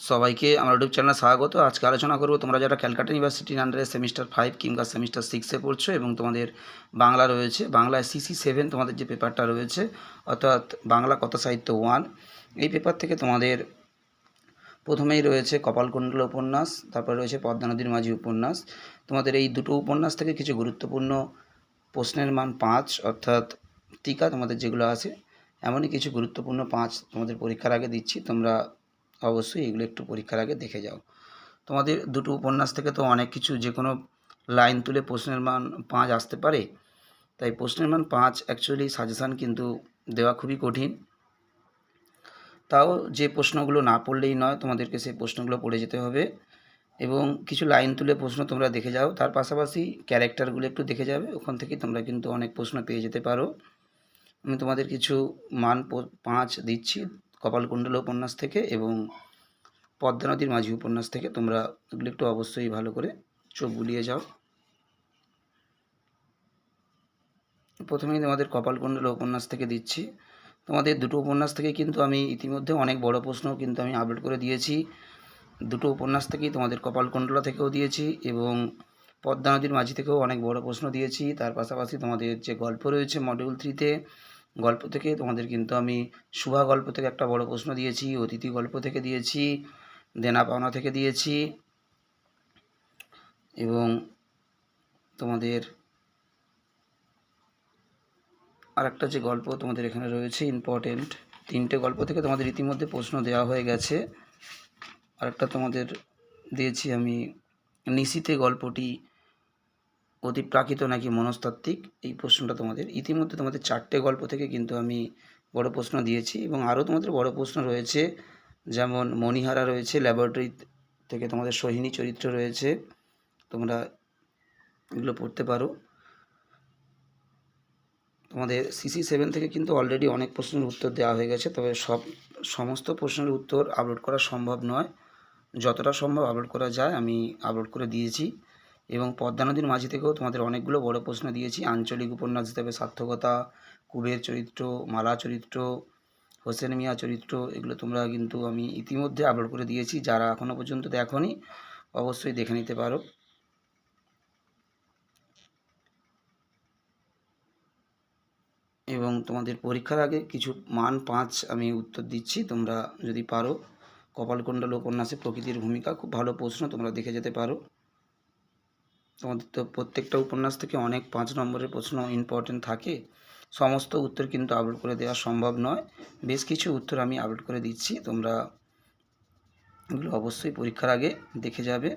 সবাইকে আমার ইউটিউব চ্যানেলে স্বাগত। আজকে আলোচনা করব তোমরা যারা ক্যালকাটা ইউনিভার্সিটির আন্ডারে সেমিস্টার 5 কিংবা সেমিস্টার 6 এ পড়ছো এবং তোমাদের বাংলা রয়েছে, বাংলায় সিসি 7 তোমাদের যে পেপারটা রয়েছে, অর্থাৎ বাংলা কথা সাহিত্য 1, এই পেপার থেকে তোমাদের প্রথমেই রয়েছে কপালকুণ্ডলা উপন্যাস, তারপরে রয়েছে পদ্মা নদীর মাঝি উপন্যাস। তোমাদের এই দুটো উপন্যাস থেকে কিছু গুরুত্বপূর্ণ প্রশ্নের মান 5, অর্থাৎ টিকা তোমাদের যেগুলো আছে, এমনই কিছু গুরুত্বপূর্ণ 5 তোমাদের পরীক্ষার আগে দিচ্ছি। তোমরা অবশ্যই এগুলো একটু পরীক্ষার আগে দেখে যাও। তোমাদের দুটো উপন্যাস থেকে তো অনেক কিছু, যে কোনো লাইন তুলে প্রশ্নের মান 5 আসতে পারে। তাই প্রশ্নের মান 5 অ্যাকচুয়ালি সাজেশান কিন্তু দেওয়া খুবই কঠিন। তাও যে প্রশ্নগুলো না পড়লেই নয়, তোমাদেরকে সেই প্রশ্নগুলো পড়ে যেতে হবে এবং কিছু লাইন তুলে প্রশ্ন তোমরা দেখে যাও। তার পাশাপাশি ক্যারেক্টারগুলো একটু দেখে যাবে, ওখান থেকে তোমরা কিন্তু অনেক প্রশ্ন পেয়ে যেতে পারো। আমি তোমাদের কিছু মান 5 দিচ্ছি কপালকুণ্ডলা উপন্যাস থেকে এবং পদ্মা নদীর মাঝি উপন্যাস থেকে। তোমরা এগুলো একটু অবশ্যই ভালো করে চোখ বুলিয়ে যাও। প্রথমেই তোমাদের কপালকুণ্ডলা উপন্যাস থেকে দিচ্ছি। তোমাদের দুটো উপন্যাস থেকে কিন্তু আমি ইতিমধ্যে অনেক বড় প্রশ্ন কিন্তু আমি আপলোড করে দিয়েছি। দুটো উপন্যাস থেকেই তোমাদের কপালকুণ্ডলা থেকেও দিয়েছি এবং পদ্মা নদীর মাঝি থেকেও অনেক বড় প্রশ্ন দিয়েছি। তার পাশাপাশি তোমাদের যে গল্প রয়েছে মডিউল 3-তে, গল্প থেকে তোমাদের কিন্তু আমি শুভা গল্প থেকে একটা বড় প্রশ্ন দিয়েছি, অতিথি গল্প থেকে দিয়েছি, দেনা পাওনা থেকে দিয়েছি এবং তোমাদের আরেকটা যে গল্প তোমাদের এখানে রয়েছে ইম্পর্টেন্ট, 3টে গল্প থেকে তোমাদের ইতিমধ্যে প্রশ্ন দেওয়া হয়ে গেছে। আরেকটা তোমাদের দিয়েছি আমি নিশীথে গল্পটি অতিপ্রাকৃত নাকি মনস্তাত্ত্বিক, এই প্রশ্নটা তোমাদের ইতিমধ্যে তোমাদের 4টে গল্প থেকে কিন্তু আমি বড় প্রশ্ন দিয়েছি এবং আরও তোমাদের বড় প্রশ্ন রয়েছে, যেমন মণিহারা রয়েছে, ল্যাবরেটরি থেকে তোমাদের সোহিনী চরিত্র রয়েছে, তোমরা এগুলো পড়তে পারো। তোমাদের সিসি 7 থেকে কিন্তু অলরেডি অনেক প্রশ্নের উত্তর দেওয়া হয়ে গেছে, তবে সমস্ত প্রশ্নের উত্তর আপলোড করা সম্ভব নয়। যতটা সম্ভব আপলোড করা যায় আমি আপলোড করে দিয়েছি এবং পদ্মা নদীর মাঝি থেকেও তোমাদের অনেকগুলো বড় প্রশ্ন দিয়েছি। আঞ্চলিক উপন্যাস হিসেবে সার্থকতা, কুবের চরিত্র, মালা চরিত্র, হোসেন মিয়া চরিত্র, এগুলো তোমরা কিন্তু আমি ইতিমধ্যে আপলোড করে দিয়েছি। যারা এখনও পর্যন্ত দেখোনি অবশ্যই দেখে নিতে পারো। এবং তোমাদের পরীক্ষার আগে কিছু মান 5 আমি উত্তর দিচ্ছি, তোমরা যদি পারো। কপালকুণ্ডলা উপন্যাসে প্রকৃতির ভূমিকা, খুব ভালো প্রশ্ন, তোমরা দেখে যেতে পারো। তোমাদের তো প্রত্যেকটা উপন্যাস থেকে অনেক 5 নম্বরের প্রশ্ন ইম্পর্টেন্ট থাকে, সমস্ত উত্তর কিন্তু আপলোড করে দেওয়া সম্ভব নয়। বেশ কিছু উত্তর আমি আপলোড করে দিচ্ছি, তোমরা এগুলো অবশ্যই পরীক্ষার আগে দেখে যাবে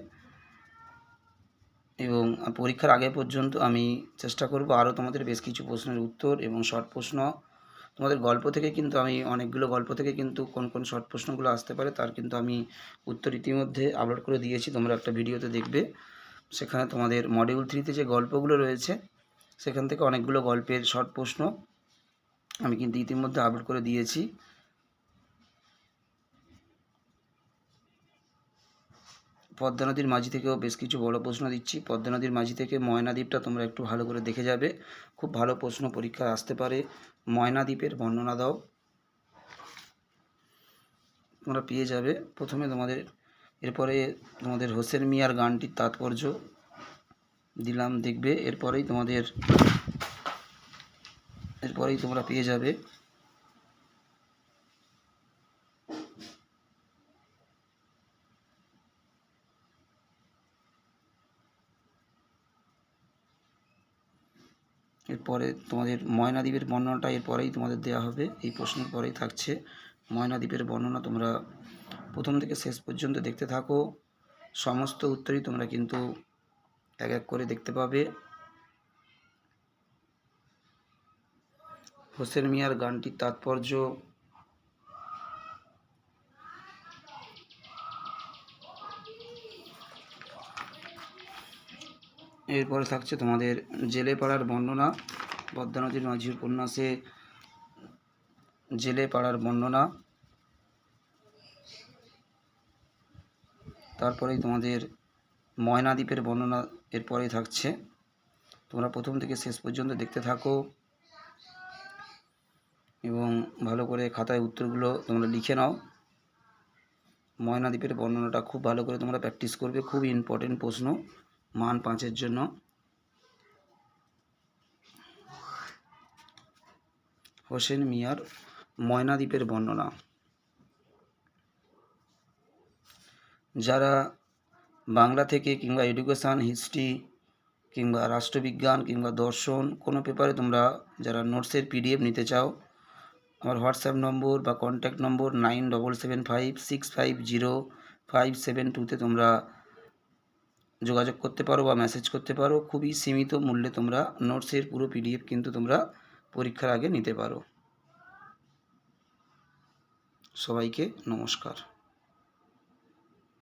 এবং পরীক্ষার আগে পর্যন্ত আমি চেষ্টা করব আরও তোমাদের বেশ কিছু প্রশ্নের উত্তর এবং শর্ট প্রশ্ন। তোমাদের গল্প থেকে কিন্তু আমি অনেকগুলো গল্প থেকে কিন্তু কোন কোন শর্ট প্রশ্নগুলো আসতে পারে তার কিন্তু আমি উত্তর ইতিমধ্যে আপলোড করে দিয়েছি, তোমরা একটা ভিডিওতে দেখবে। সেখানে তোমাদের মডিউল 3-তে যে গল্পগুলো রয়েছে সেখান থেকে অনেকগুলো গল্পের শর্ট প্রশ্ন আমি কিন্তু ইতিমধ্যে আপলোড করে দিয়েছি। পদ্মা নদীর মাঝি থেকেও বেশ কিছু বড় প্রশ্ন দিচ্ছি। পদ্মা নদীর মাঝি থেকে ময়নাদ্বীপটা তোমরা একটু ভালো করে দেখে যাবে, খুব ভালো প্রশ্ন পরীক্ষায় আসতে পারে। ময়নাদ্বীপের বর্ণনা দাও, তোমরা পেয়ে যাবে। প্রথমে তোমাদের এরপরে তোমাদের হোসেন মিয়ার গানটির তাৎপর্য দিলাম, দেখবে। এরপরেই তোমরা পেয়ে যাবে এরপরে তোমাদের ময়নাদ্বীপের বর্ণনাটা এরপরেই তোমাদের দেওয়া হবে, এই প্রশ্নের পরেই থাকছে ময়নাদ্বীপের বর্ণনা। তোমরা প্রথম থেকে শেষ পর্যন্ত দেখতে থাকো, সমস্ত উত্তরই তোমরা কিন্তু এক এক করে দেখতে পাবে। হোসেন মিয়ার গানটির তাৎপর্য, এরপরে থাকছে তোমাদের জেলে পাড়ার বর্ণনা। পদ্মা নদীর মাঝি উপন্যাসে জেলে পাড়ার বর্ণনা। তারপরেই তোমাদের ময়নাদ্বীপের বর্ণনা এরপরেই থাকছে, তোমরা প্রথম থেকে শেষ পর্যন্ত দেখতে থাকো এবং ভালো করে খাতায় উত্তরগুলো তোমরা লিখে নাও। ময়নাদ্বীপের বর্ণনাটা খুব ভালো করে তোমরা প্র্যাকটিস করবে, খুব ইম্পর্টেন্ট প্রশ্ন মান 5-এর জন্য। হোসেন মিয়ার ময়নাদ্বীপের বর্ণনা। যারা বাংলা থেকে কিংবা এডুকেশান, হিস্ট্রি কিংবা রাষ্ট্রবিজ্ঞান কিংবা দর্শন কোনো পেপারে তোমরা যারা নোটসের PDF নিতে চাও, আমার হোয়াটসঅ্যাপ নম্বর বা কন্ট্যাক্ট নম্বর 9775650572 তোমরা যোগাযোগ করতে পারো বা মেসেজ করতে পারো। খুবই সীমিত মূল্যে তোমরা নোটসের পুরো PDF কিন্তু তোমরা পরীক্ষার আগে নিতে পারো। সবাইকে নমস্কার।